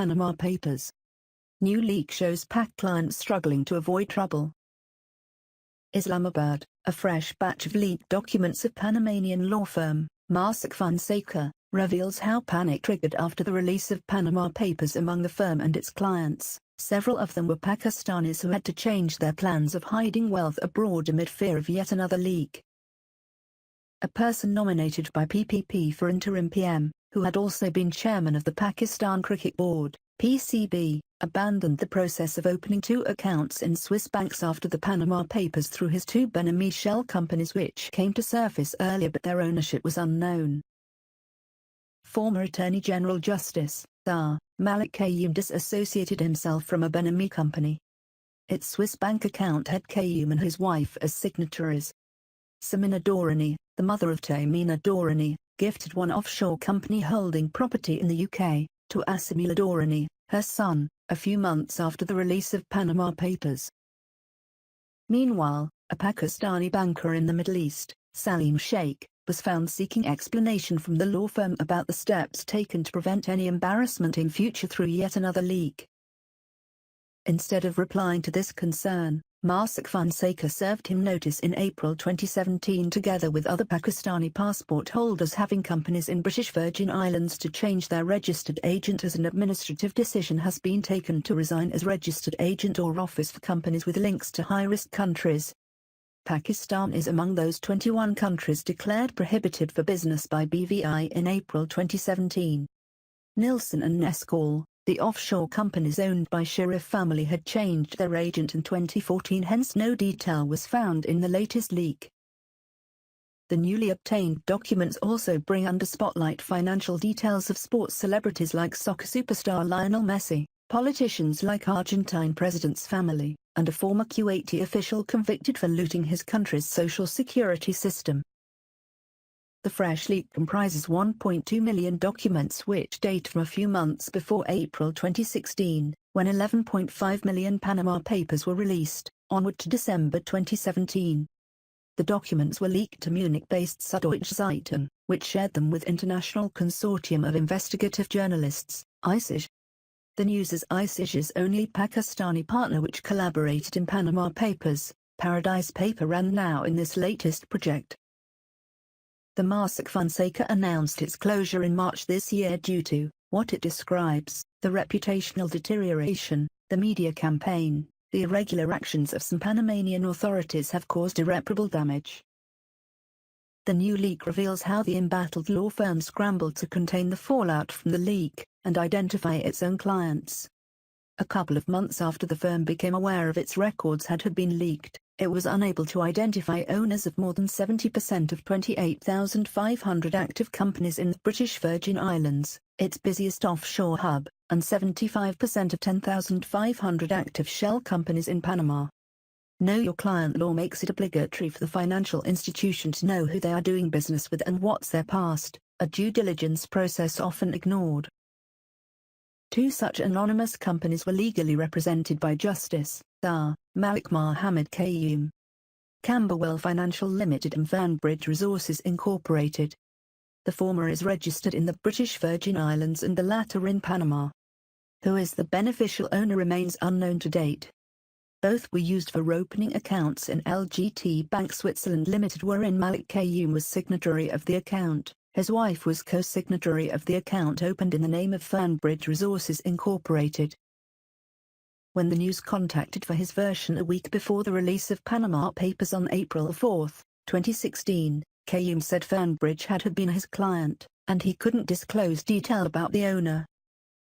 Panama Papers. New leak shows PAC clients struggling to avoid trouble. Islamabad, a fresh batch of leaked documents of Panamanian law firm, Mossack Fonseca, reveals how panic triggered after the release of Panama Papers among the firm and its clients. Several of them were Pakistanis who had to change their plans of hiding wealth abroad amid fear of yet another leak. A person nominated by PPP for interim PM, who had also been chairman of the Pakistan Cricket Board, PCB, abandoned the process of opening 2 accounts in Swiss banks after the Panama Papers through his 2 Beninese shell companies which came to surface earlier but their ownership was unknown. Former Attorney General Justice, Malik Qayyum disassociated himself from a Beninese company. Its Swiss bank account had Qayyum and his wife as signatories. Samina Dorani, the mother of Tamina Dorani, gifted one offshore company holding property in the UK, to Asimila Dorani, her son, a few months after the release of Panama Papers. Meanwhile, a Pakistani banker in the Middle East, Salim Sheikh, was found seeking explanation from the law firm about the steps taken to prevent any embarrassment in future through yet another leak. Instead of replying to this concern, Mossack Fonseca served him notice in April 2017 together with other Pakistani passport holders having companies in British Virgin Islands to change their registered agent as an administrative decision has been taken to resign as registered agent or office for companies with links to high-risk countries. Pakistan is among those 21 countries declared prohibited for business by BVI in April 2017. Nilsson and Neskal, the offshore companies owned by Sharif family, had changed their agent in 2014, hence no detail was found in the latest leak. The newly obtained documents also bring under spotlight financial details of sports celebrities like soccer superstar Lionel Messi, politicians like Argentine president's family, and a former Kuwaiti official convicted for looting his country's social security system. The fresh leak comprises 1.2 million documents which date from a few months before April 2016, when 11.5 million Panama Papers were released, onward to December 2017. The documents were leaked to Munich-based Süddeutsche Zeitung, which shared them with International Consortium of Investigative Journalists, ICIJ. The news is ICIJ's only Pakistani partner which collaborated in Panama Papers. Paradise Paper ran now in this latest project. The Mossack Fonseca announced its closure in March this year due to, what it describes, the reputational deterioration, the media campaign, the irregular actions of some Panamanian authorities have caused irreparable damage. The new leak reveals how the embattled law firm scrambled to contain the fallout from the leak, and identify its own clients. A couple of months after the firm became aware of its records had been leaked, it was unable to identify owners of more than 70% of 28,500 active companies in the British Virgin Islands, its busiest offshore hub, and 75% of 10,500 active shell companies in Panama. Know Your Client law makes it obligatory for the financial institution to know who they are doing business with and what's their past, a due diligence process often ignored. 2 such anonymous companies were legally represented by Justice Malik Mohammed Qayyum. Camberwell Financial Limited and Fernbridge Resources Incorporated. The former is registered in the British Virgin Islands and the latter in Panama. Who is the beneficial owner remains unknown to date. Both were used for opening accounts in LGT Bank Switzerland Limited, wherein Malik Qayyum was signatory of the account. His wife was co-signatory of the account opened in the name of Fernbridge Resources Incorporated. When the news contacted for his version a week before the release of Panama Papers on April 4, 2016, Qayyum said Fernbridge had been his client, and he couldn't disclose detail about the owner.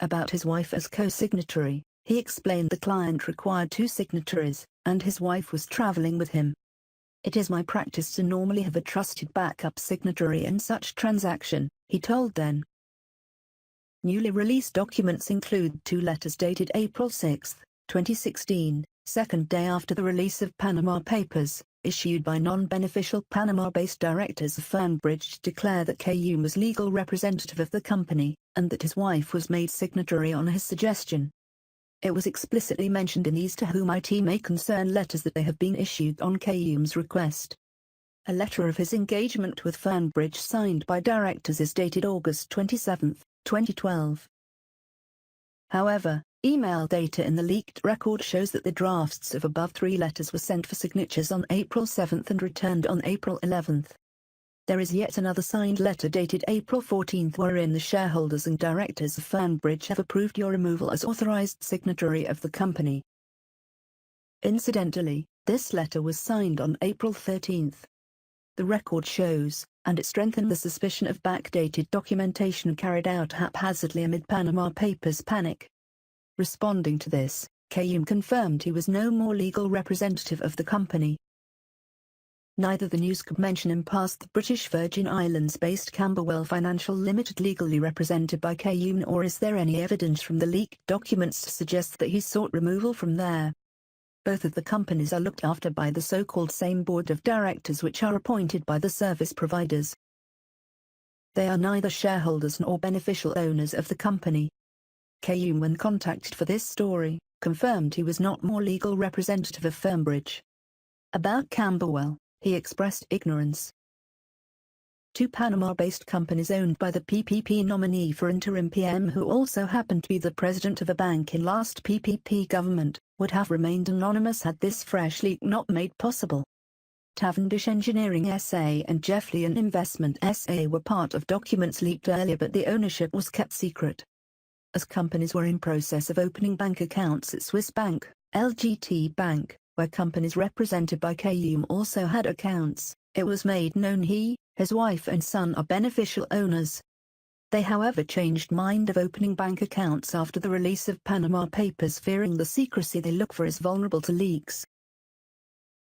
About his wife as co-signatory, he explained the client required 2 signatories, and his wife was traveling with him. It is my practice to normally have a trusted backup signatory in such transaction, he told them. Newly released documents include 2 letters dated April 6, 2016, second day after the release of Panama Papers, issued by non-beneficial Panama-based directors of Fernbridge to declare that Qayyum was legal representative of the company, and that his wife was made signatory on his suggestion. It was explicitly mentioned in these to whom it may concern letters that they have been issued on Qayyum's request. A letter of his engagement with Fernbridge signed by directors is dated August 27, 2012. However, email data in the leaked record shows that the drafts of above 3 letters were sent for signatures on April 7 and returned on April 11. There is yet another signed letter dated April 14 wherein the shareholders and directors of Fernbridge have approved your removal as authorized signatory of the company. Incidentally, this letter was signed on April 13. The record shows, and it strengthened the suspicion of backdated documentation carried out haphazardly amid Panama Papers panic. Responding to this, Kayum confirmed he was no more legal representative of the company. Neither the news could mention him past the British Virgin Islands-based Camberwell Financial Limited legally represented by Kayum, nor is there any evidence from the leaked documents to suggest that he sought removal from there. Both of the companies are looked after by the so-called same board of directors which are appointed by the service providers. They are neither shareholders nor beneficial owners of the company. Kayum, when contacted for this story, confirmed he was not more legal representative of Fernbridge. About Camberwell, he expressed ignorance. Two Panama-based companies owned by the PPP nominee for interim PM, who also happened to be the president of a bank in last PPP government, would have remained anonymous had this fresh leak not made possible. Cavendish Engineering SA and Jeffleyan Investment SA were part of documents leaked earlier, but the ownership was kept secret. As companies were in process of opening bank accounts at Swiss Bank, LGT Bank, where companies represented by Kayum also had accounts, it was made known he, his wife and son are beneficial owners. They however changed mind of opening bank accounts after the release of Panama Papers, fearing the secrecy they look for is vulnerable to leaks.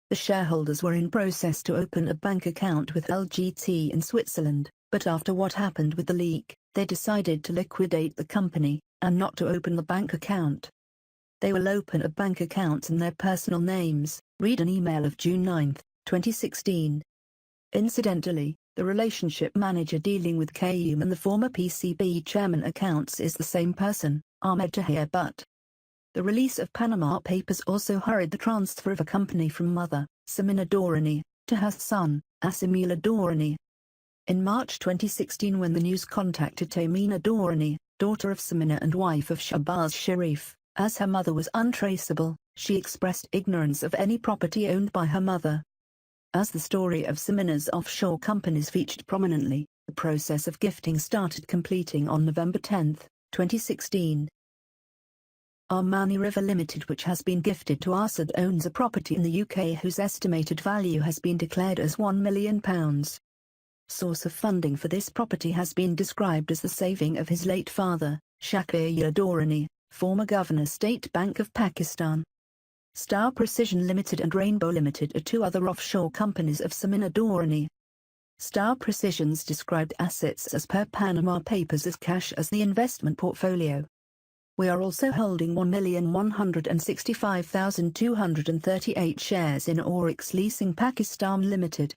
The shareholders were in process to open a bank account with LGT in Switzerland, but after what happened with the leak, they decided to liquidate the company, and not to open the bank account. They will open a bank account in their personal names, read an email of June 9, 2016. Incidentally, the relationship manager dealing with Kayum and the former PCB chairman accounts is the same person, Ahmed Tahir Butt. The release of Panama Papers also hurried the transfer of a company from mother, Samina Dorani, to her son, Asimila Dorani. In March 2016, when the news contacted Tamina Dorani, daughter of Samina and wife of Shahbaz Sharif, as her mother was untraceable, she expressed ignorance of any property owned by her mother. As the story of Samina's offshore companies featured prominently, the process of gifting started, completing on November 10, 2016. Armani River Limited, which has been gifted to Assad, owns a property in the UK whose estimated value has been declared as £1 million. Source of funding for this property has been described as the saving of his late father, Shakir Durrani, former Governor State Bank of Pakistan. Star Precision Limited and Rainbow Limited are two other offshore companies of Samina Durrani. Star Precision's described assets as per Panama Papers as cash as the investment portfolio. We are also holding 1,165,238 shares in Oryx Leasing Pakistan Limited.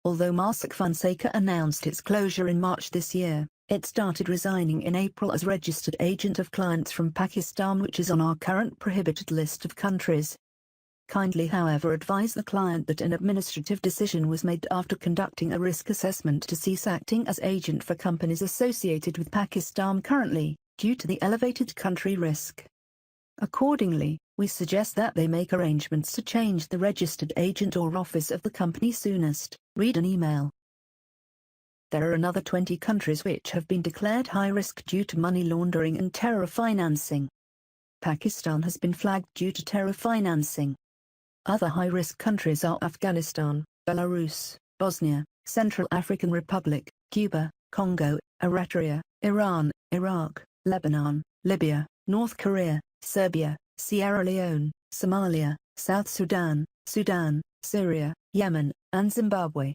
Although Mossack Fonseca announced its closure in March this year, it started resigning in April as registered agent of clients from Pakistan, which is on our current prohibited list of countries. Kindly however advise the client that an administrative decision was made after conducting a risk assessment to cease acting as agent for companies associated with Pakistan currently, due to the elevated country risk. Accordingly, we suggest that they make arrangements to change the registered agent or office of the company soonest. Read an email. There are another 20 countries which have been declared high risk due to money laundering and terror financing. Pakistan has been flagged due to terror financing. Other high-risk countries are Afghanistan, Belarus, Bosnia, Central African Republic, Cuba, Congo, Eritrea, Iran, Iraq, Lebanon, Libya, North Korea, Serbia, Sierra Leone, Somalia, South Sudan, Sudan, Syria, Yemen, and Zimbabwe.